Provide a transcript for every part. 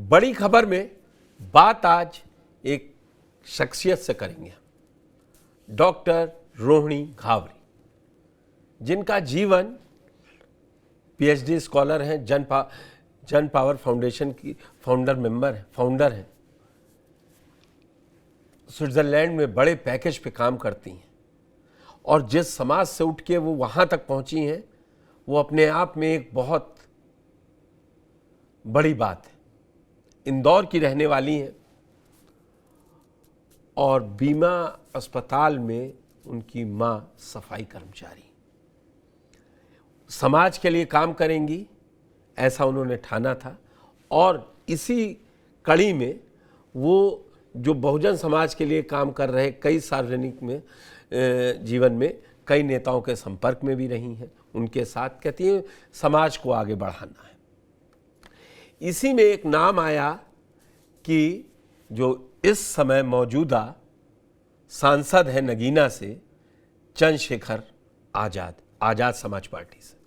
बड़ी खबर में बात आज एक शख्सियत से करेंगे, डॉक्टर रोहिणी घावरी, जिनका जीवन पीएचडी स्कॉलर हैं, जन पावर फाउंडेशन की फाउंडर हैं, स्विट्जरलैंड में बड़े पैकेज पे काम करती हैं और जिस समाज से उठ के वो वहाँ तक पहुँची हैं वो अपने आप में एक बहुत बड़ी बात है। इंदौर की रहने वाली हैं और बीमा अस्पताल में उनकी माँ सफाई कर्मचारी। समाज के लिए काम करेंगी ऐसा उन्होंने ठाना था और इसी कड़ी में वो जो बहुजन समाज के लिए काम कर रहे कई सार्वजनिक में जीवन में कई नेताओं के संपर्क में भी रही हैं, उनके साथ कहती हैं समाज को आगे बढ़ाना है। इसी में एक नाम आया कि जो इस समय मौजूदा सांसद है नगीना से, चंद्रशेखर आजाद समाज पार्टी से।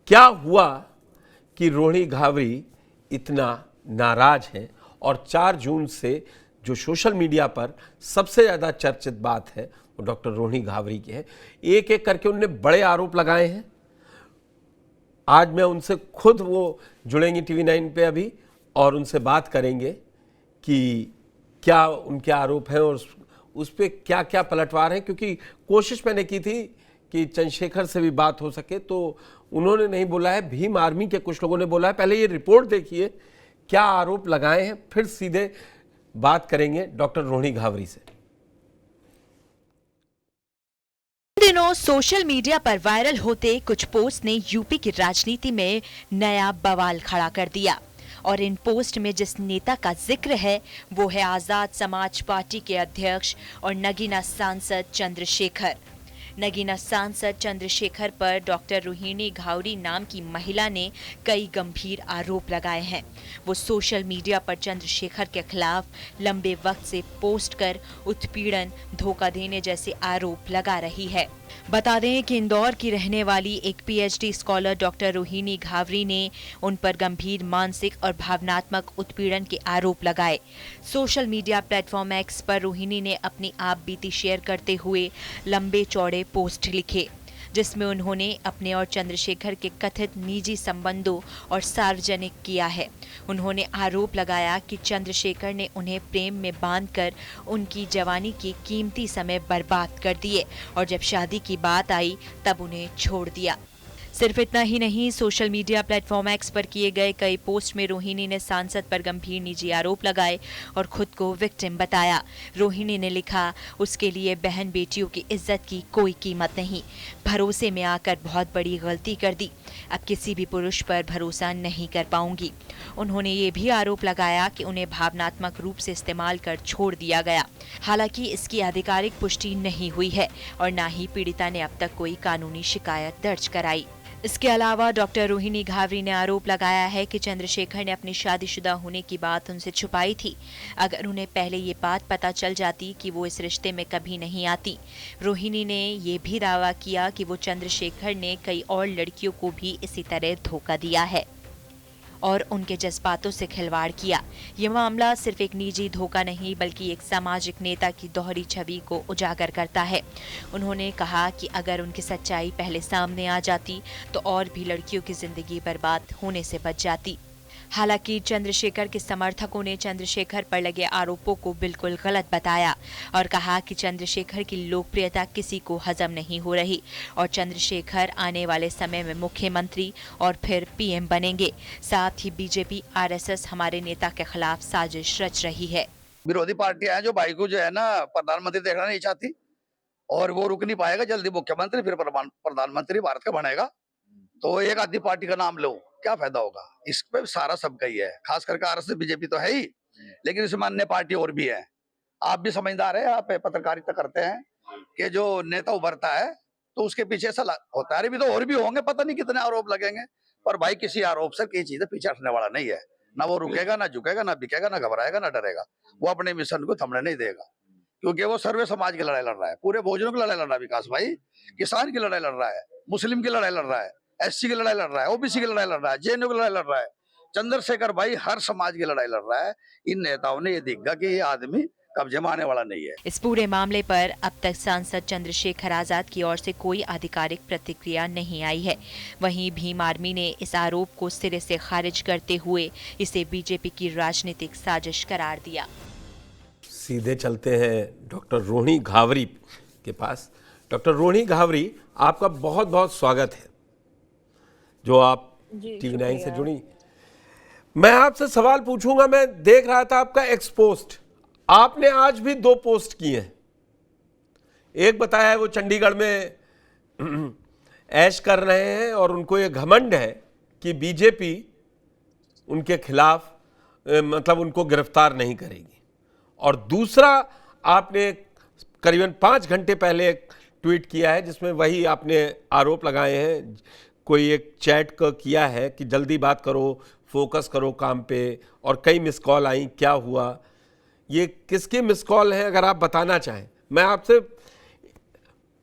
क्या हुआ कि रोहिणी घावरी इतना नाराज हैं और 4 जून से जो सोशल मीडिया पर सबसे ज़्यादा चर्चित बात है वो डॉक्टर रोहिणी घावरी की है। एक एक करके उन्होंने बड़े आरोप लगाए हैं। आज मैं उनसे खुद वो जुड़ेंगे टीवी 9 पे अभी और उनसे बात करेंगे कि क्या उनके आरोप हैं और उस पर क्या क्या पलटवार हैं, क्योंकि कोशिश मैंने की थी कि चंद्रशेखर से भी बात हो सके तो उन्होंने नहीं बोला है। भीम आर्मी के कुछ लोगों ने बोला है। पहले ये रिपोर्ट देखिए क्या आरोप लगाए हैं, फिर सीधे बात करेंगे डॉक्टर रोहिणी घावरी से। दिनों सोशल मीडिया पर वायरल होते कुछ पोस्ट ने यूपी की राजनीति में नया बवाल खड़ा कर दिया और इन पोस्ट में जिस नेता का जिक्र है वो है आजाद समाज पार्टी के अध्यक्ष और नगीना सांसद चंद्रशेखर। नगीना सांसद चंद्रशेखर पर डॉक्टर रोहिणी घावरी नाम की महिला ने कई गंभीर आरोप लगाए हैं। वो सोशल मीडिया पर चंद्रशेखर के खिलाफ लंबे वक्त से पोस्ट कर उत्पीड़न, धोखा देने जैसे आरोप लगा रही है। बता दें कि इंदौर की रहने वाली एक PhD scholar doctor Rohini Ghavri ने उन पर गंभीर मानसिक और भावनात्मक उत्पीड़न के आरोप लगाए। सोशल मीडिया प्लेटफॉर्म एक्स पर रोहिणी ने अपनी आप बीती शेयर करते हुए लंबे चौड़े पोस्ट लिखे, जिसमें उन्होंने अपने और चंद्रशेखर के कथित निजी संबंधों और सार्वजनिक किया है। उन्होंने आरोप लगाया कि चंद्रशेखर ने उन्हें प्रेम में बांधकर उनकी जवानी के कीमती समय बर्बाद कर दिए और जब शादी की बात आई तब उन्हें छोड़ दिया। सिर्फ इतना ही नहीं, सोशल मीडिया प्लेटफॉर्म एक्स पर किए गए कई पोस्ट में रोहिणी ने सांसद पर गंभीर निजी आरोप लगाए और खुद को विक्टिम बताया। रोहिणी ने लिखा, उसके लिए बहन बेटियों की इज्जत की कोई कीमत नहीं, भरोसे में आकर बहुत बड़ी गलती कर दी, अब किसी भी पुरुष पर भरोसा नहीं कर पाऊंगी। उन्होंने ये भी आरोप लगाया कि उन्हें भावनात्मक रूप से इस्तेमाल कर छोड़ दिया गया। हालांकि इसकी आधिकारिक पुष्टि नहीं हुई है और न ही पीड़िता ने अब तक कोई कानूनी शिकायत दर्ज कराई। इसके अलावा डॉक्टर रोहिणी घावरी ने आरोप लगाया है कि चंद्रशेखर ने अपनी शादीशुदा होने की बात उनसे छुपाई थी। अगर उन्हें पहले ये बात पता चल जाती कि वो इस रिश्ते में कभी नहीं आती। रोहिणी ने ये भी दावा किया कि वो चंद्रशेखर ने कई और लड़कियों को भी इसी तरह धोखा दिया है और उनके जज्बातों से खिलवाड़ किया। ये मामला सिर्फ एक निजी धोखा नहीं बल्कि एक सामाजिक नेता की दोहरी छवि को उजागर करता है। उन्होंने कहा कि अगर उनकी सच्चाई पहले सामने आ जाती तो और भी लड़कियों की जिंदगी बर्बाद होने से बच जाती। हालांकि चंद्रशेखर के समर्थकों ने चंद्रशेखर पर लगे आरोपों को बिल्कुल गलत बताया और कहा कि चंद्रशेखर की लोकप्रियता किसी को हजम नहीं हो रही और चंद्रशेखर आने वाले समय में मुख्यमंत्री और फिर पीएम बनेंगे। साथ ही बीजेपी आरएसएस हमारे नेता के खिलाफ साजिश रच रही है। विरोधी पार्टियां हैं जो भाई को जो है ना प्रधानमंत्री देखना नहीं चाहती और वो रुक नहीं पाएगा। जल्दी मुख्यमंत्री फिर प्रधानमंत्री भारत का बनेगा तो एक आधी पार्टी का नाम लो, क्या फायदा होगा? इस पे सारा सबका ही है, खास करके आरएसएस बीजेपी तो है ही, लेकिन इसमें अन्य पार्टी और भी है। आप भी समझदार है, आप पत्रकारिता करते हैं कि जो नेता उभरता है तो उसके पीछे ऐसा होता है। अरे भी तो और भी होंगे, पता नहीं कितने आरोप लगेंगे, पर भाई किसी आरोप से किसी चीज पीछे हटने वाला नहीं है। ना वो रुकेगा, ना झुकेगा, ना बिकेगा, ना घबराएगा, ना डरेगा। वो अपने मिशन को थमने नहीं देगा क्योंकि वो सर्वे समाज की लड़ाई लड़ रहा है, पूरे भोजनों की लड़ाई लड़ रहा है, विकास भाई किसान की लड़ाई लड़ रहा है, मुस्लिम की लड़ाई लड़ रहा है, एससी की लड़ाई लड़ रहा है, ओबीसी की लड़ाई लड़ रहा है, जेएनयू की लड़ाई लड़ रहा है, चंद्रशेखर भाई हर समाज की लड़ाई लड़ रहा है। इन नेताओं ने ये देखा कि ये आदमी कब्जे में आने वाला नहीं है। इस पूरे मामले पर अब तक सांसद चंद्रशेखर आजाद की ओर से कोई आधिकारिक प्रतिक्रिया नहीं आई है। वहीं भीम आर्मी ने इस आरोप को सिरे से खारिज करते हुए इसे बीजेपी की राजनीतिक साजिश करार दिया। सीधे चलते हैं डॉक्टर रोहिणी घावरी के पास। डॉक्टर रोहिणी घावरी, आपका बहुत बहुत स्वागत है जो आप टीवी 9 से जुड़ी। मैं आपसे सवाल पूछूंगा। मैं देख रहा था आपका एक्सपोस्ट, आपने आज भी 2 पोस्ट किए हैं। एक बताया है वो चंडीगढ़ में ऐश कर रहे हैं और उनको ये घमंड है कि बीजेपी उनके खिलाफ मतलब उनको गिरफ्तार नहीं करेगी, और दूसरा आपने करीबन 5 घंटे पहले एक ट्वीट किया है जिसमें वही आपने आरोप लगाए हैं। कोई एक चैट का किया है कि जल्दी बात करो, फोकस करो काम पे, और कई मिस कॉल आई, क्या हुआ, ये किसकी मिस कॉल है अगर आप बताना चाहें। मैं आपसे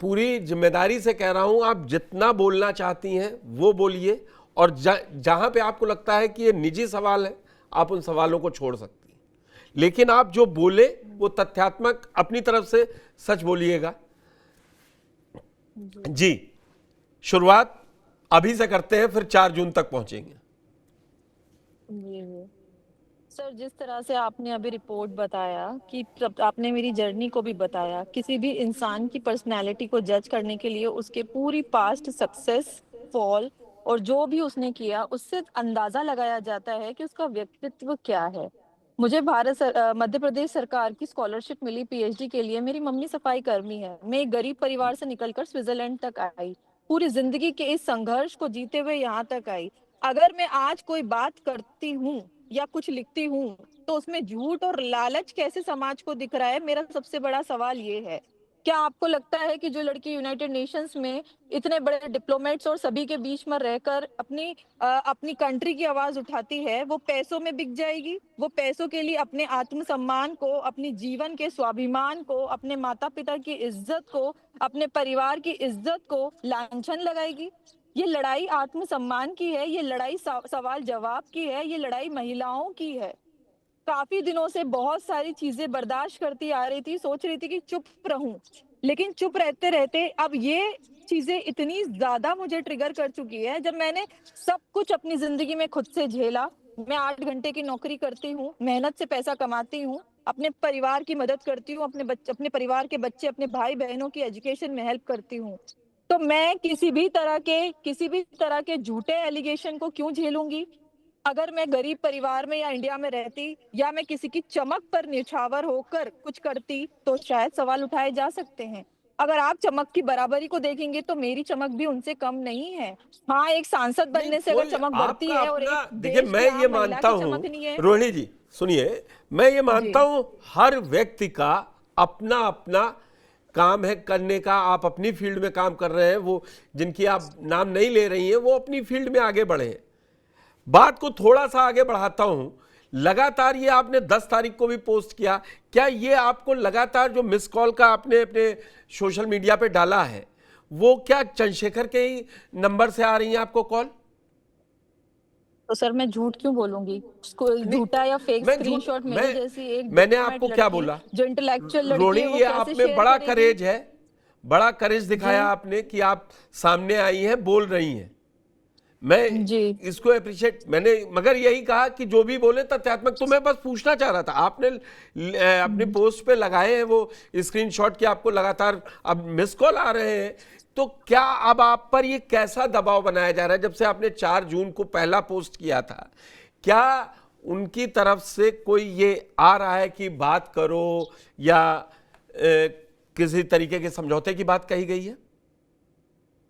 पूरी जिम्मेदारी से कह रहा हूं, आप जितना बोलना चाहती हैं वो बोलिए, और जहां पे आपको लगता है कि ये निजी सवाल है आप उन सवालों को छोड़ सकती हैं, लेकिन आप जो बोले वो तथ्यात्मक अपनी तरफ से सच बोलिएगा। जी, शुरुआत अभी से करते हैं, फिर 4 जून तक पहुंचेंगे। जी जी सर, जिस तरह से आपने अभी रिपोर्ट बताया कि आपने मेरी जर्नी को भी बताया, किसी भी इंसान की पर्सनैलिटी को जज करने के लिए उसके पूरी पास्ट सक्सेस, फॉल और जो भी उसने किया उससे अंदाजा लगाया जाता है कि उसका व्यक्तित्व क्या है। मुझे मध्य प्रदेश सरकार की स्कॉलरशिप मिली पीएचडी के लिए। मेरी मम्मी सफाई कर्मी है। मैं एक गरीब परिवार से निकलकर स्विट्जरलैंड तक आई, पूरी जिंदगी के इस संघर्ष को जीते हुए यहाँ तक आई। अगर मैं आज कोई बात करती हूँ या कुछ लिखती हूँ तो उसमें झूठ और लालच कैसे समाज को दिख रहा है, मेरा सबसे बड़ा सवाल ये है। क्या आपको लगता है कि जो लड़की यूनाइटेड नेशंस में इतने बड़े डिप्लोमेट्स और सभी के बीच में रहकर अपनी कंट्री की आवाज उठाती है, वो पैसों में बिक जाएगी? वो पैसों के लिए अपने आत्मसम्मान को, अपने जीवन के स्वाभिमान को, अपने माता पिता की इज्जत को, अपने परिवार की इज्जत को लांछन लगाएगी? ये लड़ाई आत्मसम्मान की है, ये लड़ाई सवाल जवाब की है, ये लड़ाई महिलाओं की है। काफी दिनों से बहुत सारी चीजें बर्दाश्त करती आ रही थी, सोच रही थी कि चुप रहूं, लेकिन चुप रहते रहते अब ये चीजें इतनी ज्यादा मुझे ट्रिगर कर चुकी है। जब मैंने सब कुछ अपनी जिंदगी में खुद से झेला, मैं 8 घंटे की नौकरी करती हूँ, मेहनत से पैसा कमाती हूँ, अपने परिवार की मदद करती हूँ, अपने परिवार के बच्चे, अपने भाई बहनों की एजुकेशन में हेल्प करती हूँ, तो मैं किसी भी तरह के झूठे एलिगेशन को क्यों झेलूंगी? अगर मैं गरीब परिवार में या इंडिया में रहती, या मैं किसी की चमक पर निछावर होकर कुछ करती, तो शायद सवाल उठाए जा सकते हैं। अगर आप चमक की बराबरी को देखेंगे तो मेरी चमक भी उनसे कम नहीं है। हाँ, एक सांसद बनने से अगर चमक बढ़ती है और एक देखिए, मैं ये मानता हूँ, रोहिणी जी सुनिए, मैं ये मानता हूँ हर व्यक्ति का अपना अपना काम है करने का। आप अपनी फील्ड में काम कर रहे हैं, वो जिनकी आप नाम नहीं ले रही हैं वो अपनी फील्ड में आगे बढ़े। बात को थोड़ा सा आगे बढ़ाता हूं। लगातार ये आपने 10 तारीख को भी पोस्ट किया, क्या ये आपको लगातार जो मिस कॉल का आपने अपने सोशल मीडिया पे डाला है, वो क्या चंद्रशेखर के ही नंबर से आ रही है आपको कॉल? तो सर मैं झूठ क्यों बोलूंगी? झूठा या फेक स्क्रीनशॉट मेरे जैसी एक मैंने आपको क्या बोला? जो इंटेलेक्चुअल लड़की रोहिणी, है, वो ये कैसे आप में शेयर बड़ा करेगी? करेज है, बड़ा करेज दिखाया आपने कि आप सामने आई हैं, बोल रही हैं। मैं इसको अप्रिशिएट, मैंने मगर यही कहा कि जो भी बोले तथ्यात्मक। तो मैं बस पूछना चाह रहा था, आपने अपनी पोस्ट पे लगाए हैं वो स्क्रीनशॉट कि आपको लगातार अब मिस कॉल आ रहे हैं, तो क्या अब आप पर ये कैसा दबाव बनाया जा रहा है? जब से आपने 4 जून को पहला पोस्ट किया था, क्या उनकी तरफ से कोई ये आ रहा है कि बात करो, या किसी तरीके के समझौते की बात कही गई है?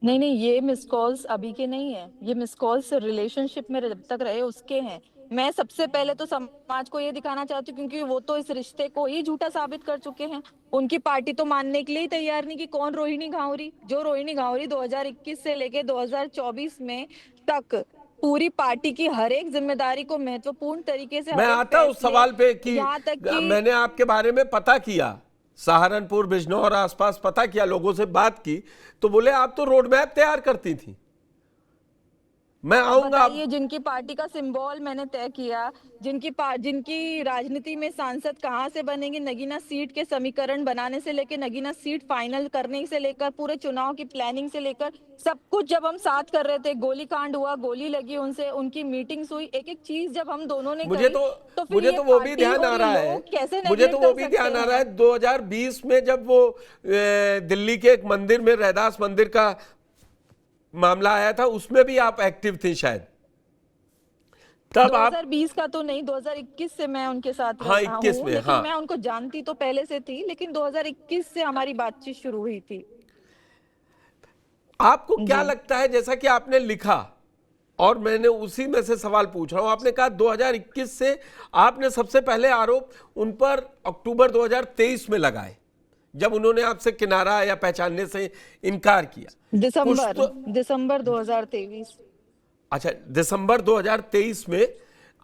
नहीं, ये मिस कॉल्स अभी के नहीं है, ये मिस कॉल्स रिलेशनशिप में जब तक रहे उसके हैं। मैं सबसे पहले तो समाज को ये दिखाना चाहती हूँ, क्योंकि वो तो इस रिश्ते को ही झूठा साबित कर चुके हैं। उनकी पार्टी तो मानने के लिए ही तैयार नहीं कि कौन रोहिणी घावरी, जो रोहिणी घावरी 2021 से लेके 2024 में तक पूरी पार्टी की हर एक जिम्मेदारी को महत्वपूर्ण तरीके से, मैं आता उस सवाल पे कि यहाँ तक कि मैंने आपके बारे में पता किया, सहारनपुर, बिजनौर आसपास पता किया, लोगों से बात की, तो बोले आप तो रोड मैप तैयार करती थी। मैं आऊंगा। बताइए, जिनकी पार्टी का सिंबल मैंने तय किया, जिनकी राजनीति में सांसद कहाँ से बनेंगे, नगीना सीट के समीकरण बनाने से लेकर नगीना सीट फाइनल करने से लेकर पूरे चुनाव की प्लानिंग से लेकर सब कुछ जब हम साथ कर रहे थे, गोली कांड हुआ, गोली लगी उनसे, उनकी मीटिंग्स हुई, एक एक चीज जब हम दोनों ने मुझे करी, तो फिर मुझे ये तो वो भी पार्टी ध्यान आ और रहा ये है, लोग कैसे मुझे तो neglect वो कर भी सकते ध्यान आ हैं? रहा है 2020 में जब वो दिल्ली के एक मंदिर में रैदास मंदिर का मामला आया था, उसमें भी आप एक्टिव थे शायद, तब आप। 2020 का तो नहीं, 2021 से मैं उनके साथ हाँ, रहा 21 हूँ, में, लेकिन हाँ। मैं उनको जानती तो पहले से थी, लेकिन 2021 से हमारी बातचीत शुरू हुई थी। आपको क्या जी। लगता है, जैसा कि आपने लिखा और मैंने उसी में से सवाल पूछ रहा हूं, आपने कहा 2021 से आपने सबसे पहले आरोप उन पर अक्टूबर 2023 में लगाए, जब उन्होंने आपसे किनारा या पहचानने से इनकार किया। दिसंबर कुछ तो, दिसंबर 2023। अच्छा, दिसंबर 2023 में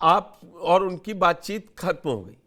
आप और उनकी बातचीत खत्म हो गई।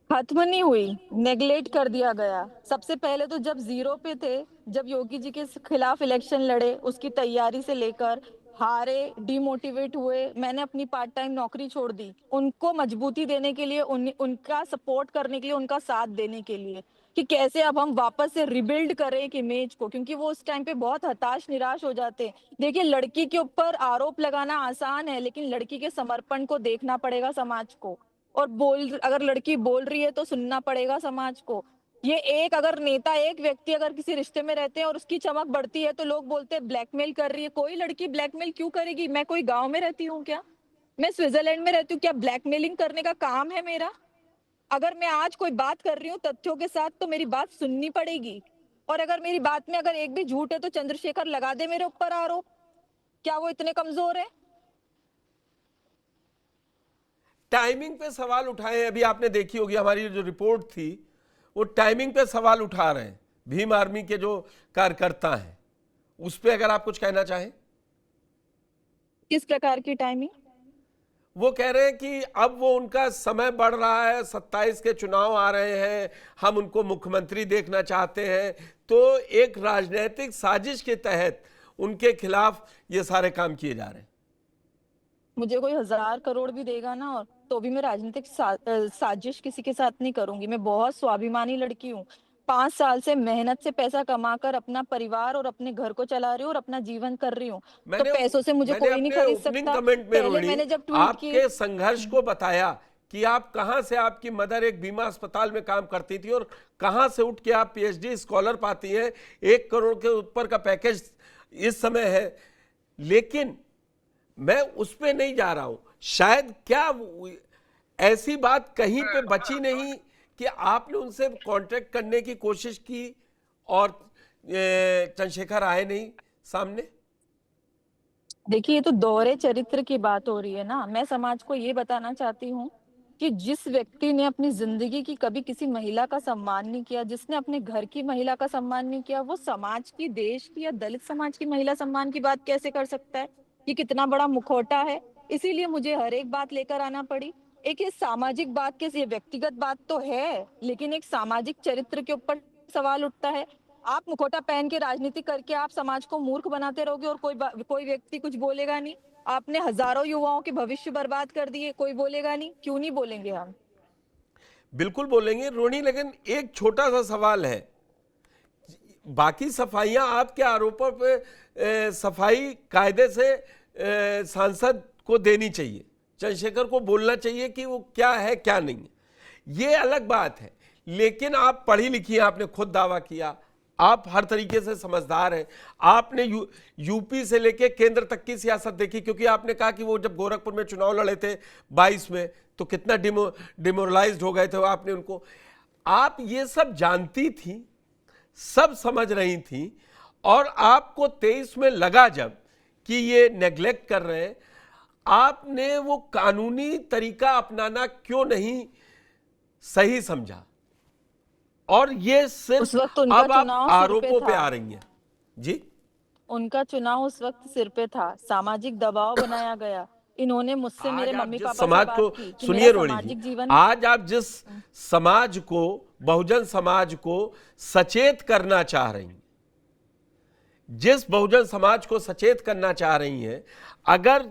खत्म नहीं हुई, नेगलेक्ट कर दिया गया। सबसे पहले तो जब जीरो पे थे, जब योगी जी के खिलाफ इलेक्शन लड़े, उसकी तैयारी से लेकर हारे, डिमोटिवेट हुए, मैंने अपनी पार्ट टाइम नौकरी छोड़ दी, उनको मजबूती देने के लिए, उनका सपोर्ट करने के लिए, उनका साथ देने के लिए, कि कैसे अब हम वापस से रिबिल्ड करें एक इमेज को, क्योंकि वो उस टाइम पे बहुत हताश निराश हो जाते हैं। देखिए, लड़की के ऊपर आरोप लगाना आसान है, लेकिन लड़की के समर्पण को देखना पड़ेगा समाज को, और अगर लड़की बोल रही है तो सुनना पड़ेगा समाज को। ये एक अगर नेता, एक व्यक्ति अगर किसी रिश्ते में रहते हैं और उसकी चमक बढ़ती है तो लोग बोलते हैं ब्लैकमेल कर रही है। कोई लड़की ब्लैकमेल क्यों करेगी? मैं कोई गांव में रहती हूँ क्या? मैं स्विट्जरलैंड में रहती हूँ क्या? ब्लैकमेलिंग करने का काम है मेरा? अगर मैं आज कोई बात कर रही हूँ तथ्यों के साथ, तो मेरी बात सुननी पड़ेगी, और अगर मेरी बात में अगर एक भी झूठ है तो चंद्रशेखर लगा दे मेरे ऊपर आरोप। क्या वो इतने कमजोर है? टाइमिंग पे सवाल उठाए हैं, अभी आपने देखी होगी हमारी जो रिपोर्ट थी, वो टाइमिंग पे सवाल उठा रहे हैं भीम आर्मी के जो कार्यकर्ता हैं, उस पे अगर आप कुछ कहना चाहें। किस प्रकार की टाइमिंग? वो कह रहे हैं कि अब वो उनका समय बढ़ रहा है, 27 के चुनाव आ रहे हैं, हम उनको मुख्यमंत्री देखना चाहते हैं, तो एक राजनीतिक साजिश के तहत उनके खिलाफ ये सारे काम किए जा रहे हैं। मुझे कोई 1000 करोड़ भी देगा ना, और तो भी मैं राजनीतिक साजिश किसी के साथ नहीं करूंगी। मैं बहुत स्वाभिमानी लड़की हूँ, 5 साल से मेहनत से पैसा कमाकर अपना परिवार और अपने घर को चला रही हूँ और अपना जीवन कर रही हूँ। तो मैंने पैसों से मुझे मैंने कोई नहीं अपने खरीद ओपनिंग सकता। कमेंट में, पहले रोहिणी, मैंने जब ट्वीट किए, आपके संघर्ष को बताया कि आप कहां से, आपकी मदर एक बीमा अस्पताल में काम करती थी और कहां से उठ के आप पीएचडी स्कॉलर पाती हैं, 1 करोड़ के ऊपर का पैकेज इस समय है। लेकिन मैं उस पे नहीं जा रहा हूं, शायद क्या ऐसी बात कहीं पे बची नहीं कि आपने उनसे कांटेक्ट करने की कोशिश की और चंद्रशेखर आए नहीं सामने। देखिए, ये तो दोहरे चरित्र की बात हो रही है ना। मैं समाज को ये बताना चाहती हूँ कि जिस व्यक्ति ने अपनी जिंदगी की कभी किसी महिला का सम्मान नहीं किया, जिसने अपने घर की महिला का सम्मान नहीं किया, वो समाज की, देश की या दलित समाज की महिला सम्मान की बात कैसे कर सकता है? ये कितना बड़ा मुखौटा है। इसीलिए मुझे हर एक बात लेकर आना पड़ी। एक ये सामाजिक बात के, ये व्यक्तिगत बात तो है, लेकिन एक सामाजिक चरित्र के ऊपर सवाल उठता है। आप मुखौटा पहन के राजनीति करके आप समाज को मूर्ख बनाते रहोगे और कोई व्यक्ति कुछ बोलेगा नहीं। आपने हजारों युवाओं के भविष्य बर्बाद कर दिए, कोई बोलेगा नहीं। क्यों नहीं बोलेंगे हम? बिल्कुल बोलेंगे रोहिणी, लेकिन एक छोटा सा सवाल है, बाकी सफाइयां आपके आरोपों पे सफाई कायदे से सांसद को देनी चाहिए, चंद्रशेखर को बोलना चाहिए कि वो क्या है क्या नहीं है, ये अलग बात है। लेकिन आप पढ़ी लिखी हैं, आपने खुद दावा किया, आप हर तरीके से समझदार हैं, आपने यूपी से लेके केंद्र तक की सियासत देखी, क्योंकि आपने कहा कि वो जब गोरखपुर में चुनाव लड़े थे 22 में, तो कितना डिमोरलाइज्ड हो गए थे आपने उनको। आप ये सब जानती थी, सब समझ रही थी, और आपको 23 में लगा जब कि ये नेग्लेक्ट कर रहे हैं, आपने वो कानूनी तरीका अपनाना क्यों नहीं सही समझा? और ये सिर्फ अब आप आरोपों पे आ रही हैं। जी, उनका चुनाव उस वक्त सिर पे था, सामाजिक दबाव बनाया गया। इन्होंने मुझसे, मेरे मम्मी पापा से समाज बात को की कि सुनिए मेरा रोहिणी सामाजिक जी, जीवन। आज आप जिस समाज को, बहुजन समाज को सचेत करना चाह रही हैं, जिस बहुजन समाज को सचेत करना चाह रही हैं, अगर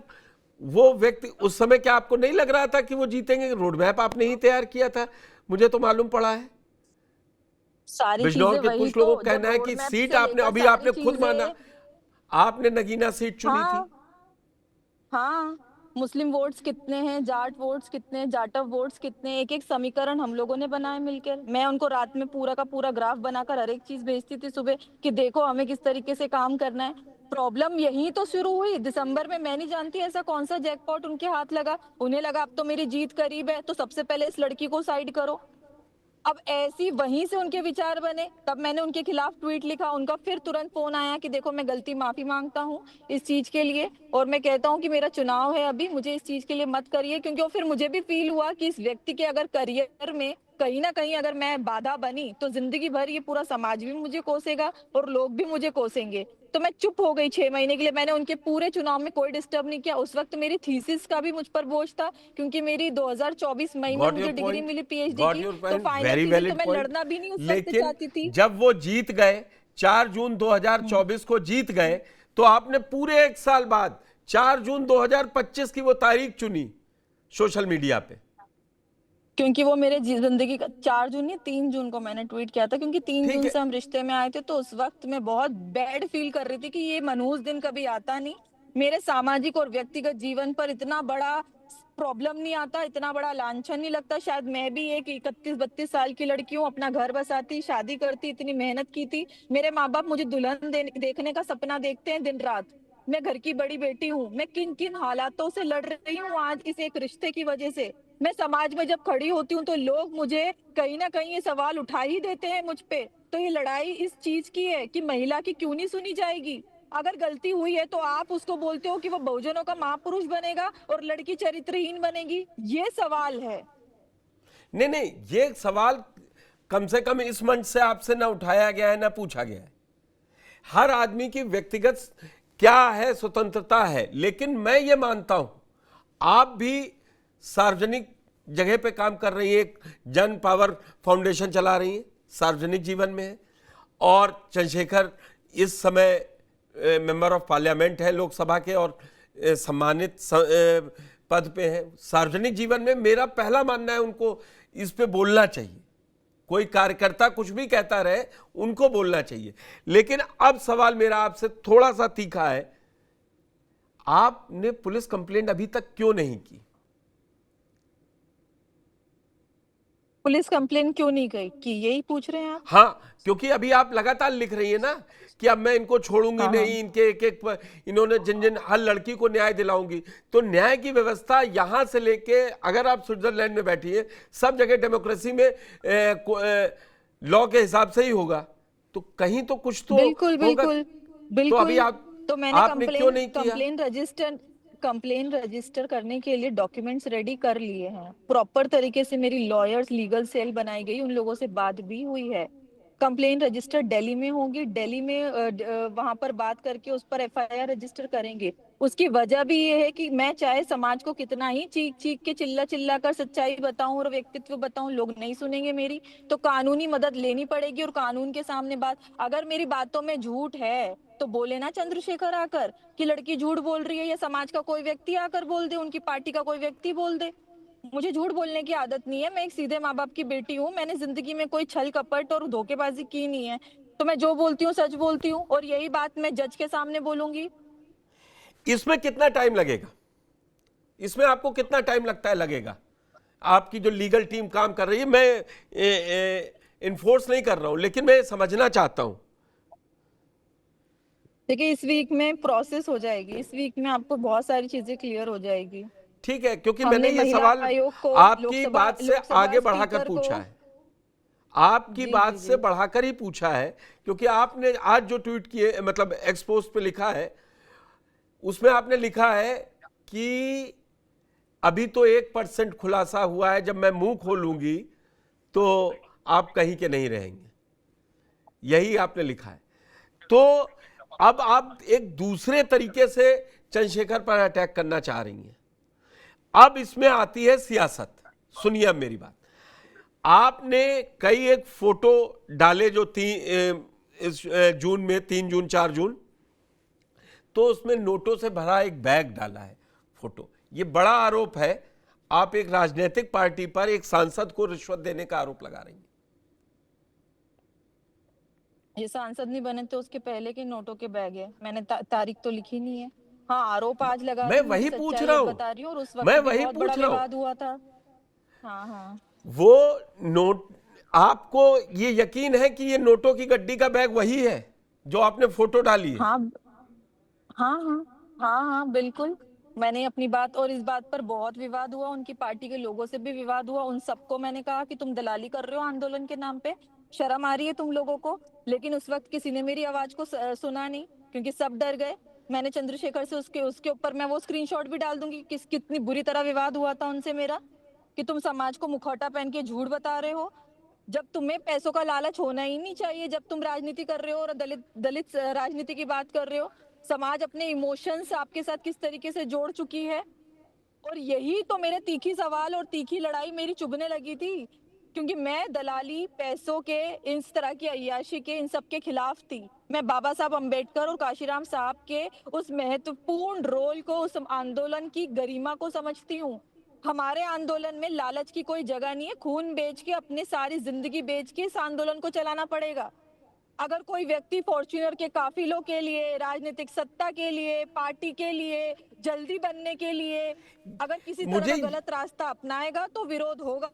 वो व्यक्ति उस समय, क्या आपको नहीं लग रहा था कि वो जीतेंगे? रोड मैप आपने ही तैयार किया था, मुझे तो मालूम पड़ा है। सारी बिजनौर चीजें के वही कुछ लोगों तो, का जब कहना है रोड कि मैप सीट से आपने, लेकर अभी सारी आपने खुद माना, चीजें, आपने नगीना सीट चुनी थी। हाँ हाँ, मुस्लिम वोट्स कितने हैं, जाट वोट्स कितने हैं, जाटव वोट्स कितने हैं, एक एक समीकरण हम लोगों ने बनाए मिलकर। मैं उनको रात में पूरा का पूरा ग्राफ बनाकर हर एक चीज भेजती थी सुबह कि देखो हमें किस तरीके से काम करना है। प्रॉब्लम यही तो शुरू हुई दिसंबर में। मैं नहीं जानती ऐसा कौन सा जैकपॉट उनके हाथ लगा, उन्हें लगा अब तो मेरी जीत करीब है तो सबसे पहले इस लड़की को साइड करो। अब ऐसी वहीं से उनके विचार बने, तब मैंने उनके खिलाफ ट्वीट लिखा, उनका फिर तुरंत फोन आया कि देखो मैं गलती माफी मांगता हूँ इस चीज के लिए, और मैं कहता हूँ कि मेरा चुनाव है अभी, मुझे इस चीज के लिए मत करिए। क्योंकि वो फिर मुझे भी फील हुआ कि इस व्यक्ति के अगर करियर में कहीं ना कहीं अगर मैं बाधा बनी तो जिंदगी भर ये पूरा समाज भी मुझे कोसेगा और लोग भी मुझे कोसेंगे। तो मैं चुप हो गई 6 महीने के लिए, मैंने उनके पूरे चुनाव में कोई डिस्टर्ब नहीं किया। उस वक्त मेरी थीसिस का भी मुझ पर बोझ था, क्योंकि मेरी 2024 मई में गॉट योर मुझे डिग्री पॉइंट, मिली पीएचडी गॉट की, योर तो पॉइंट, फाइनल वेरी थीसिस तो वैलिड मैं पॉइंट। लड़ना भी नहीं उस वक्त लेकिन चाहती थी। जब वो जीत गए, 4 जून 2024 को जीत गए, तो आपने पूरे 1 साल बाद 4 जून 2025 की वो तारीख चुनी सोशल मीडिया पे। क्योंकि वो मेरे जिंदगी का 4 जून नहीं 3 जून को मैंने ट्वीट किया था, क्योंकि 3 ठीक जून है, से हम रिश्ते में आए थे। तो उस वक्त मैं बहुत बैड फील कर रही थी कि ये मनहूस दिन कभी आता नहीं, मेरे सामाजिक और व्यक्तिगत जीवन पर इतना बड़ा प्रॉब्लम नहीं आता, इतना बड़ा लांछन नहीं लगता। शायद मैं भी एक 31-32 साल की लड़की हूँ, अपना घर बसाती, शादी करती, इतनी मेहनत की थी। मेरे माँ बाप मुझे दुल्हन देखने का सपना देखते हैं दिन रात। मैं घर की बड़ी बेटी हूँ, मैं किन किन हालातों से लड़ रही हूँ आज इस एक रिश्ते की वजह से। मैं समाज में जब खड़ी होती हूँ तो लोग मुझे कहीं ना कहीं ये सवाल उठा ही देते हैं मुझ पे। तो ये लड़ाई इस चीज की है कि महिला की क्यों नहीं सुनी जाएगी। अगर गलती हुई है तो आप उसको बोलते हो कि वो बहुजनों का महापुरुष बनेगा और लड़की चरित्रहीन बनेगी, ये सवाल है। नहीं नहीं, ये सवाल कम से कम इस मंच से आपसे ना उठाया गया है, ना पूछा गया है। हर आदमी की व्यक्तिगत क्या है, स्वतंत्रता है, लेकिन मैं ये मानता हूं आप भी सार्वजनिक जगह पे काम कर रही है, एक जन पावर फाउंडेशन चला रही है, सार्वजनिक जीवन में है, और चंद्रशेखर इस समय मेंबर ऑफ पार्लियामेंट है लोकसभा के, और सम्मानित पद पे है सार्वजनिक जीवन में। मेरा पहला मानना है उनको इस पे बोलना चाहिए, कोई कार्यकर्ता कुछ भी कहता रहे, उनको बोलना चाहिए। लेकिन अब सवाल मेरा आपसे थोड़ा सा तीखा है, आपने पुलिस कंप्लेंट अभी तक क्यों नहीं की? पुलिस कंप्लेन क्यों नहीं गई कि यही पूछ रहे हैं आप? हाँ, क्योंकि अभी आप लगातार लिख रही है ना कि अब मैं इनको छोड़ूंगी हाँ, नहीं, इनके एक एक इन्होंने जिन जिन हर लड़की को न्याय दिलाऊंगी। तो न्याय की व्यवस्था यहां से लेके, अगर आप स्विट्जरलैंड में बैठी है, सब जगह डेमोक्रेसी में लॉ के हिसाब से ही होगा, तो कहीं तो कुछ तो बिल्कुल होगा। बिल्कुल तो अभी बिल्कुल। तो मैंने आपने क्यों नहीं किया? कंप्लेन रजिस्टर करने के लिए डॉक्यूमेंट्स रेडी कर लिए हैं, प्रॉपर तरीके से मेरी लॉयर्स लीगल सेल बनाई गई, उन लोगों से बात भी हुई है। कंप्लेन रजिस्टर दिल्ली में होगी, दिल्ली में वहां पर बात करके उस पर एफआईआर रजिस्टर करेंगे। उसकी वजह भी ये है कि मैं चाहे समाज को कितना ही चीख चीख के चिल्ला चिल्ला कर सच्चाई बताऊं और व्यक्तित्व बताऊं, लोग नहीं सुनेंगे मेरी। तो कानूनी मदद लेनी पड़ेगी और कानून के सामने बात, अगर मेरी बातों में झूठ है तो बोले ना चंद्रशेखर आकर कि लड़की झूठ बोल रही है, या समाज का कोई व्यक्ति आकर बोल दे, उनकी पार्टी का कोई व्यक्ति बोल दे। मुझे झूठ बोलने की आदत नहीं है, मैं एक सीधे माँ बाप की बेटी हूँ, मैंने जिंदगी में कोई छल कपट और धोखेबाजी की नहीं है। तो मैं जो बोलती हूँ सच बोलती हूँ, और यही बात मैं जज के सामने बोलूंगी। इसमें कितना टाइम लगेगा? इसमें आपको कितना टाइम लगता है लगेगा? आपकी जो लीगल टीम काम कर रही है, मैं इन्फोर्स नहीं कर रहा हूं, लेकिन मैं समझना चाहता हूं। देखिए इस वीक में प्रोसेस हो जाएगी, इस वीक में आपको बहुत सारी चीजें क्लियर हो जाएगी। ठीक है, क्योंकि मैंने हमने ये महिला सवाल आयोग को, आपकी बात से आगे बढ़ाकर स्पीकर को, पूछा है, आपकी जी बात जी से जी बढ़ाकर ही पूछा है, क्योंकि आपने आज जो ट्वीट किए, मतलब एक्सपोस्ट पे लिखा है, उसमें आपने लिखा है कि अभी तो 1% खुलासा हुआ है, जब मैं मुंह खोलूंगी तो आप कहीं के नहीं रहेंगे, यही आपने लिखा है। तो अब आप एक दूसरे तरीके से चंद्रशेखर पर अटैक करना चाह रही हैं। अब इसमें आती है सियासत। सुनिए अब मेरी बात, आपने कई एक फोटो डाले जो इस जून में 3 जून 4 जून तो उसमें नोटों से भरा एक बैग डाला है फोटो। ये बड़ा आरोप है। आप एक राजनीतिक पार्टी पर एक सांसद को रिश्वत देने का आरोप लगा रही हैं। ये सांसद नहीं बने तो उसके पहले के नोटों के बैग है। मैंने तारीख तो लिखी नहीं है। हाँ, आरोप आज लगा मैं रही हूँ, वही पूछ सच्चाई रहा अब हूं, बता रही हूँ, और उस वक्त मैं भी वही बहुत पूछ बड़ा रहा हूं। विवाद हुआ था। हाँ हाँ, वो नोट, आपको ये यकीन है कि ये नोटों की गड्डी का बैग वही है जो आपने फोटो डाली है? हाँ हाँ हाँ हाँ हाँ, बिल्कुल। मैंने अपनी बात, और इस बात पर बहुत विवाद हुआ, उनकी पार्टी के लोगों से भी विवाद हुआ। उन सबको मैंने कहा कि तुम दलाली कर रहे हो आंदोलन के नाम पे, शर्म आ रही है तुम लोगों को। लेकिन उस वक्त किसी ने मेरी आवाज को सुना नहीं, क्योंकि सब डर गए। मैंने चंद्रशेखर से उसके ऊपर मैं वो स्क्रीनशॉट भी डाल दूंगी कि कितनी बुरी तरह विवाद हुआ था उनसे मेरा, कि तुम समाज को मुखौटा पहन के झूठ बता रहे हो। जब तुम्हें पैसों का लालच होना ही नहीं चाहिए, जब तुम राजनीति कर रहे हो और दलित राजनीति की बात कर रहे हो, समाज अपने इमोशंस आपके साथ किस तरीके से जोड़ चुकी है। और यही तो मेरे तीखी सवाल और तीखी लड़ाई मेरी चुभने लगी थी, क्योंकि मैं दलाली, पैसों के, इस तरह की अय्याशी के, इन सब के खिलाफ थी। मैं बाबा साहब अंबेडकर और काशीराम साहब के उस महत्वपूर्ण रोल को, उस आंदोलन की गरिमा को समझती हूँ। हमारे आंदोलन में लालच की कोई जगह नहीं है। खून बेच के, अपने सारी जिंदगी बेच के इस आंदोलन को चलाना पड़ेगा। अगर कोई व्यक्ति फॉर्च्यूनर के काफिलों के लिए, राजनीतिक सत्ता के लिए, पार्टी के लिए, जल्दी बनने के लिए अगर किसी तरह मुझे का गलत रास्ता अपनाएगा तो विरोध होगा।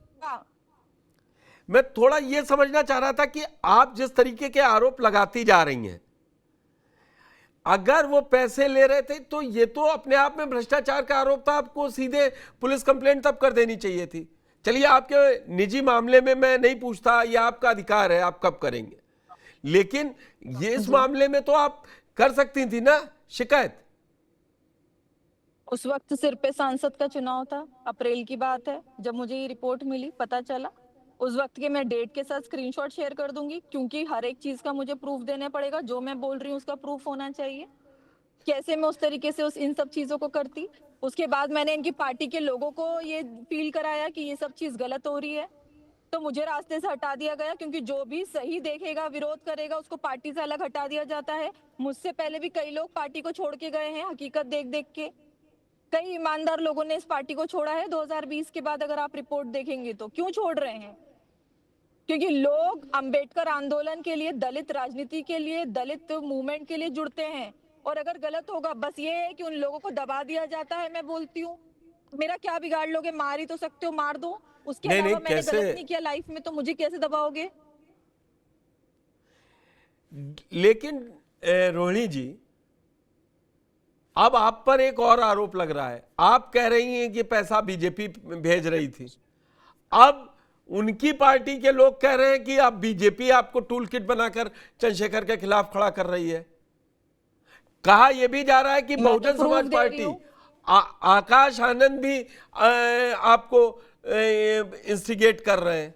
मैं थोड़ा ये समझना चाह रहा था कि आप जिस तरीके के आरोप लगाती जा रही हैं, अगर वो पैसे ले रहे थे तो ये तो अपने आप में भ्रष्टाचार का आरोप था। आपको सीधे पुलिस कंप्लेंट तब कर देनी चाहिए थी। चलिए, आपके निजी मामले में मैं नहीं पूछता, ये आपका अधिकार है, आप कब करेंगे, लेकिन ये इस मामले में तो आप कर सकती थी ना शिकायत। उस वक्त सिर पे सांसद का चुनाव था, अप्रैल की बात है, जब मुझे ये रिपोर्ट मिली, पता चला। उस वक्त के मैं डेट के साथ स्क्रीनशॉट शेयर कर दूंगी, क्योंकि हर एक चीज का मुझे प्रूफ देना पड़ेगा। जो मैं बोल रही हूँ उसका प्रूफ होना चाहिए। कैसे मैं उस तरीके से इन सब चीजों को करती। उसके बाद मैंने इनकी पार्टी के लोगों को ये फील कराया कि ये सब चीज गलत हो रही है, तो मुझे रास्ते से हटा दिया गया, क्योंकि जो भी सही देखेगा, विरोध करेगा, उसको पार्टी से अलग हटा दिया जाता है। मुझसे पहले भी कई लोग पार्टी को छोड़ के गए हैं, हकीकत देख देख के। कई ईमानदार लोगों ने इस पार्टी को छोड़ा है 2020 के बाद। अगर आप रिपोर्ट देखेंगे तो क्यों छोड़ रहे हैं? क्योंकि लोग अंबेडकर आंदोलन के लिए, दलित राजनीति के लिए, दलित मूवमेंट के लिए जुड़ते हैं। और अगर गलत होगा, बस ये है कि उन लोगों को दबा दिया जाता है। मैं बोलती हूँ, मेरा क्या बिगाड़ लोगे? मार ही तो सकते हो, मार दो। उसके नहीं, अलावा नहीं, मैंने कैसे? गलत नहीं किया लाइफ में, तो मुझे कैसे दबाओगे? लेकिन रोहिणी जी, अब आप पर एक और आरोप लग रहा है। आप कह रही हैं कि पैसा बीजेपी भेज रही थी। अब उनकी पार्टी के लोग कह रहे हैं कि अब बीजेपी आपको टूल किट बनाकर चंद्रशेखर के खिलाफ खड़ा कर रही है। कहा यह भी जा रहा है कि बहुजन समाज पार्टी, आकाश आनंद भी आपको इंस्टिगेट कर रहे हैं।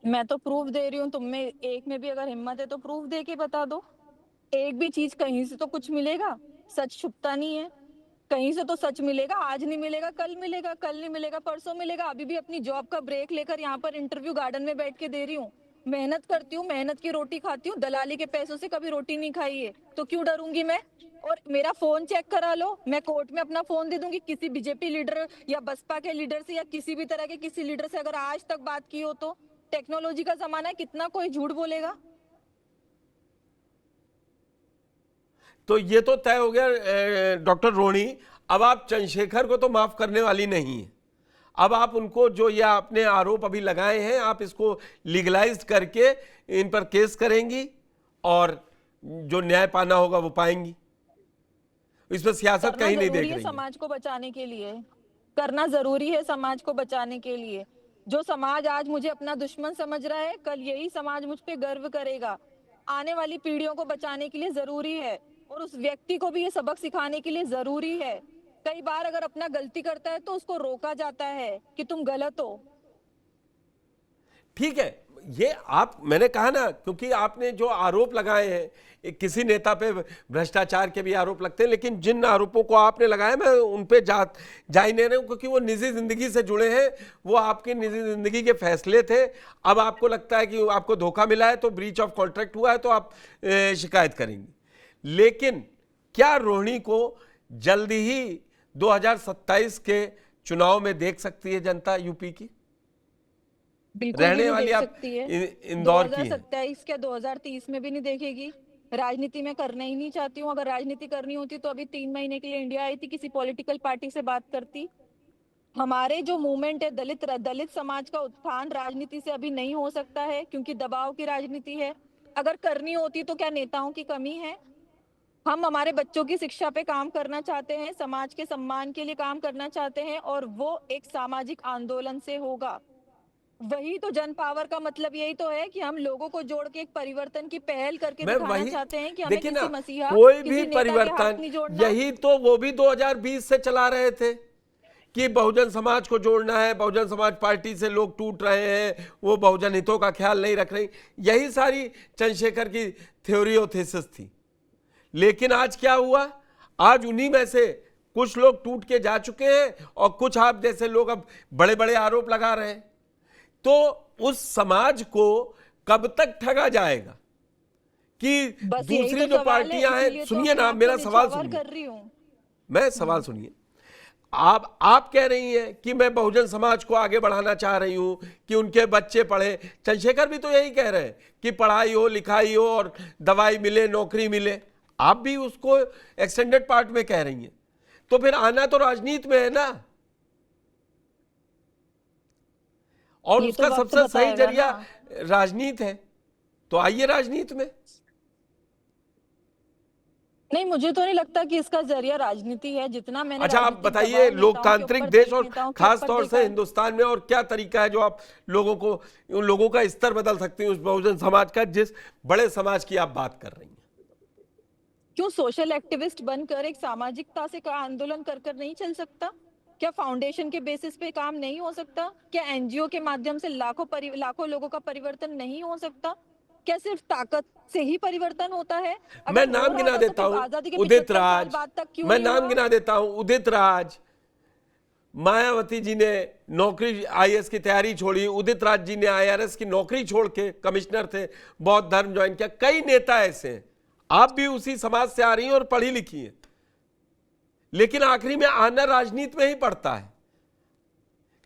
मैं तो प्रूफ दे रही हूँ। तुम में एक में भी अगर हिम्मत है तो प्रूफ दे के बता दो। एक भी चीज कहीं से तो कुछ मिलेगा। सच छुपता नहीं है। कहीं से तो सच मिलेगा। आज नहीं मिलेगा, कल मिलेगा, कल नहीं मिलेगा, परसों मिलेगा। अभी भी अपनी जॉब का ब्रेक लेकर यहाँ पर इंटरव्यू गार्डन में बैठ के दे रही हूँ। मेहनत करती हूँ, मेहनत की रोटी खाती हूँ। दलाली के पैसों से कभी रोटी नहीं खाई है, तो क्यों डरूंगी मैं? और मेरा फोन चेक करा लो, मैं कोर्ट में अपना फोन दे दूंगी। किसी बीजेपी लीडर या बसपा के लीडर से या किसी भी तरह के किसी लीडर से अगर आज तक बात की हो तो। टेक्नोलॉजी का जमाना है, कितना कोई झूठ बोलेगा? तो ये तो तय हो गया डॉक्टर रोहिणी, अब आप चंद्रशेखर को तो माफ करने वाली नहीं है। अब आप उनको जो ये आपने आरोप अभी लगाए हैं, आप इसको लीगलाइज करके इन पर केस करेंगी और जो न्याय पाना होगा वो पाएंगी। इसमें सियासत कहीं नहीं देख रही है। समाज को बचाने के लिए करना जरूरी है। समाज को बचाने के लिए जो समाज आज मुझे अपना दुश्मन समझ रहा है, कल यही समाज मुझ पे गर्व करेगा। आने वाली पीढ़ियों को बचाने के लिए जरूरी है, और उस व्यक्ति को भी ये सबक सिखाने के लिए जरूरी है। कई बार अगर अपना गलती करता है तो उसको रोका जाता है कि तुम गलत हो। ठीक है, ये आप, मैंने कहा ना, क्योंकि आपने जो आरोप लगाए हैं, किसी नेता पे भ्रष्टाचार के भी आरोप लगते हैं, लेकिन जिन आरोपों को आपने लगाया मैं उन पे जा ही नहीं रहा हूं, क्योंकि वो निजी जिंदगी से जुड़े हैं। वो आपकी निजी जिंदगी के फैसले थे। अब आपको लगता है कि आपको धोखा मिला है, तो ब्रीच ऑफ कॉन्ट्रैक्ट हुआ है, तो आप शिकायत करेंगी। लेकिन क्या रोहिणी को जल्दी ही 2027 के चुनाव में देख सकती है जनता यूपी की? बिल्कुल रहने भी नहीं वाली देख आप सकती है। इंदौर की हैं। 2027 क्या 2030 में भी नहीं देखेगी। राजनीति में करना ही नहीं चाहती हूँ। अगर राजनीति करनी होती तो अभी 3 महीने के लिए इंडिया आई थी, किसी पॉलिटिकल पार्टी से बात करती। हमारे जो मूवमेंट है दलित समाज का उत्थान राजनीति से अभी नहीं हो सकता है, क्योंकि दबाव की राजनीति है। अगर करनी होती तो क्या नेताओं की कमी है? हम हमारे बच्चों की शिक्षा पे काम करना चाहते हैं, समाज के सम्मान के लिए काम करना चाहते हैं, और वो एक सामाजिक आंदोलन से होगा। वही तो जन पावर का मतलब यही तो है कि हम लोगों को जोड़ के एक परिवर्तन की पहल करके मैं दिखाना वही चाहते हैं कि हमें देखिए किसी ना, मसीहा, कोई किसी भी नेता के हाथ परिवर्तन, नहीं जोड़ना। यही तो वो भी 2020 से चला रहे थे कि बहुजन समाज को जोड़ना है, बहुजन समाज पार्टी से लोग टूट रहे हैं, वो बहुजन हितों का ख्याल नहीं रख रही। यही सारी चंद्रशेखर की थ्योरी और थीसिस थी। लेकिन आज क्या हुआ? आज उन्हीं में से कुछ लोग टूट के जा चुके हैं और कुछ आप जैसे लोग अब बड़े बड़े आरोप लगा रहे हैं। तो उस समाज को कब तक ठगा जाएगा कि बस यही दूसरी तो जो सवाल है, पार्टियां हैं? इसीलिए तो सुनिए अपने ना, आप मेरा को सवाल निछावर सुनिए, कर रही हूँ। मैं सवाल सुनिए। आप कह रही हैं कि मैं बहुजन समाज को आगे बढ़ाना चाह रही हूं कि उनके बच्चे पढ़े। चंद्रशेखर भी तो यही कह रहे हैं कि पढ़ाई हो, लिखाई हो और दवाई मिले, नौकरी मिले। आप भी उसको एक्सटेंडेड पार्ट में कह रही हैं। तो फिर आना तो राजनीति में है ना, और ये उसका तो वक्त सबसे सही बताएगा जरिया ना। राजनीति है। तो आइए राजनीति में। नहीं, मुझे तो नहीं लगता कि इसका जरिया राजनीति है। जितना मैंने अच्छा, आप राजनीतिक बताइए, दबाव नेताओं के लोकतांत्रिक ऊपर, देश दलित और नेताओं के खास ऊपर तौर देखा से है। हिंदुस्तान में और क्या तरीका है जो आप लोगों को, उन लोगों का स्तर बदल सकती हैं उस बहुजन समाज का, जिस बड़े समाज की आप बात कर रही हैं? क्यों सोशल एक्टिविस्ट बनकर एक सामाजिकता से का आंदोलन कर नहीं चल सकता? क्या फाउंडेशन के बेसिस पे काम नहीं हो सकता? क्या एनजीओ के माध्यम से लाखों लोगों का परिवर्तन नहीं हो सकता? क्या सिर्फ ताकत से ही परिवर्तन होता है? मैं अगर हो नाम रहा गिना होता तो देता फिर हूं, आजादी के उदित 75 साल राज, बाद तक क्यों मैं नहीं नाम हुआ? गिना देता हूं, उदित राज, मायावती जी ने नौकरी आईएएस की तैयारी छोड़ी, उदित राज जी ने आईआरएस की नौकरी छोड़ के कमिश्नर थे, बौद्ध धर्म ज्वाइन किया। कई नेता ऐसे हैं। आप भी उसी समाज से आ रही हैं और पढ़ी लिखी हैं, लेकिन आखिरी में आना राजनीति में ही पड़ता है।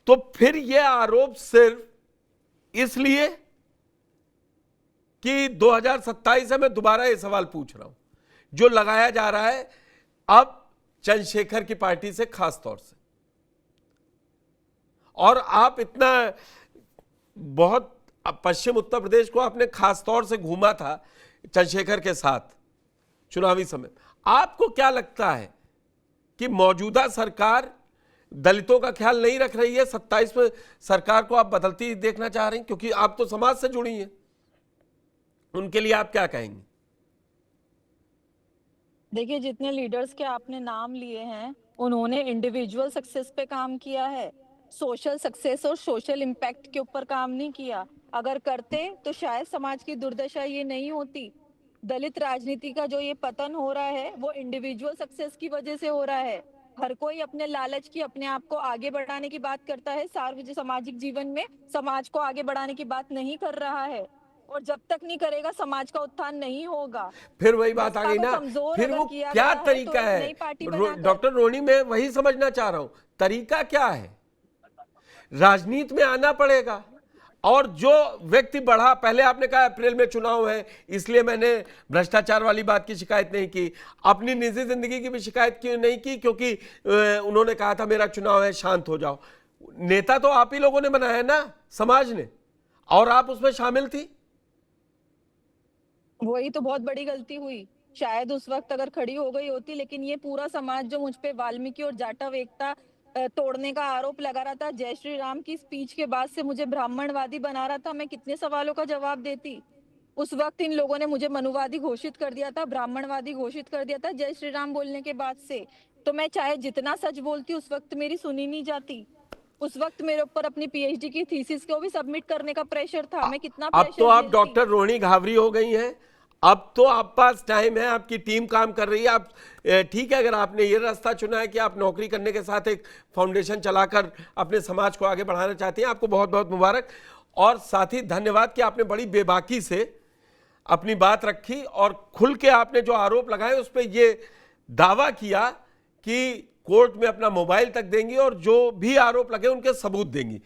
तो फिर यह आरोप सिर्फ इसलिए कि 2027 है, मैं दोबारा यह सवाल पूछ रहा हूं, जो लगाया जा रहा है अब चंद्रशेखर की पार्टी से खास तौर से, और आप इतना बहुत पश्चिम उत्तर प्रदेश को आपने खास तौर से घूमा था चंद्रशेखर के साथ चुनावी समय। आपको क्या लगता है कि मौजूदा सरकार दलितों का ख्याल नहीं रख रही है? 27 में सरकार को आप बदलती देखना चाह रही हैं, क्योंकि आप तो समाज से जुड़ी हैं। उनके लिए आप क्या कहेंगे? देखिए, जितने लीडर्स के आपने नाम लिए हैं, उन्होंने इंडिविजुअल सक्सेस पे काम किया है, सोशल सक्सेस और सोशल इम्पैक्ट के ऊपर काम नहीं किया। अगर करते तो शायद समाज की दुर्दशा ये नहीं होती। दलित राजनीति का जो ये पतन हो रहा है, वो इंडिविजुअल सक्सेस की वजह से हो रहा है। हर कोई अपने लालच की, अपने आप को आगे बढ़ाने की बात करता है, सार्वजनिक सामाजिक जीवन में समाज को आगे बढ़ाने की बात नहीं कर रहा है। और जब तक नहीं करेगा, समाज का उत्थान नहीं होगा। फिर वही बात आ गई ना, कमजोर फिर अगर वो किया क्या गया है, तो तरीका एक है? नई पार्टी बनाकर। डॉक्टर रोहिणी, मैं वही समझना चाह रहा हूं, तरीका क्या है? राजनीति में आना पड़ेगा। और जो व्यक्ति बढ़ा, पहले आपने कहा अप्रैल में चुनाव है इसलिए मैंने भ्रष्टाचार वाली बात की शिकायत नहीं की, अपनी निजी जिंदगी की भी शिकायत क्यों नहीं की? क्योंकि उन्होंने कहा था मेरा चुनाव है, शांत हो जाओ। नेता तो आप ही लोगों ने बनाया ना, समाज ने, और आप उसमें शामिल थी। वही तो बहुत बड़ी गलती हुई। शायद उस वक्त अगर खड़ी हो गई होती, लेकिन ये पूरा समाज जो मुझ पे वाल्मीकि और जाटव एकता तोड़ने का आरोप लगा रहा था, जय श्री राम की स्पीच के बाद से मुझे ब्राह्मणवादी बना रहा था, मैं कितने सवालों का जवाब देती। उस वक्त इन लोगों ने मुझे मनुवादी घोषित कर दिया था, ब्राह्मणवादी घोषित कर दिया था जय श्री राम बोलने के बाद से। तो मैं चाहे जितना सच बोलती, उस वक्त मेरी सुनी नहीं जाती। उस वक्त मेरे ऊपर अपनी पीएचडी की थीसिस को भी सबमिट करने का प्रेशर था। मैं कितना अब प्रेशर तो आप झेलती। डॉक्टर रोहिणी घावरी हो गई हैं। अब तो आप पास टाइम है, आपकी टीम काम कर रही है। आप ठीक है, अगर आपने ये रास्ता चुना है कि आप नौकरी करने के साथ एक फाउंडेशन चलाकर अपने समाज को आगे बढ़ाना चाहती हैं, आपको बहुत बहुत मुबारक। और साथ ही धन्यवाद कि आपने बड़ी बेबाकी से अपनी बात रखी और खुल के आपने जो आरोप लगाए उस पर ये दावा किया कि कोर्ट में अपना मोबाइल तक देंगी और जो भी आरोप लगे उनके सबूत देंगी।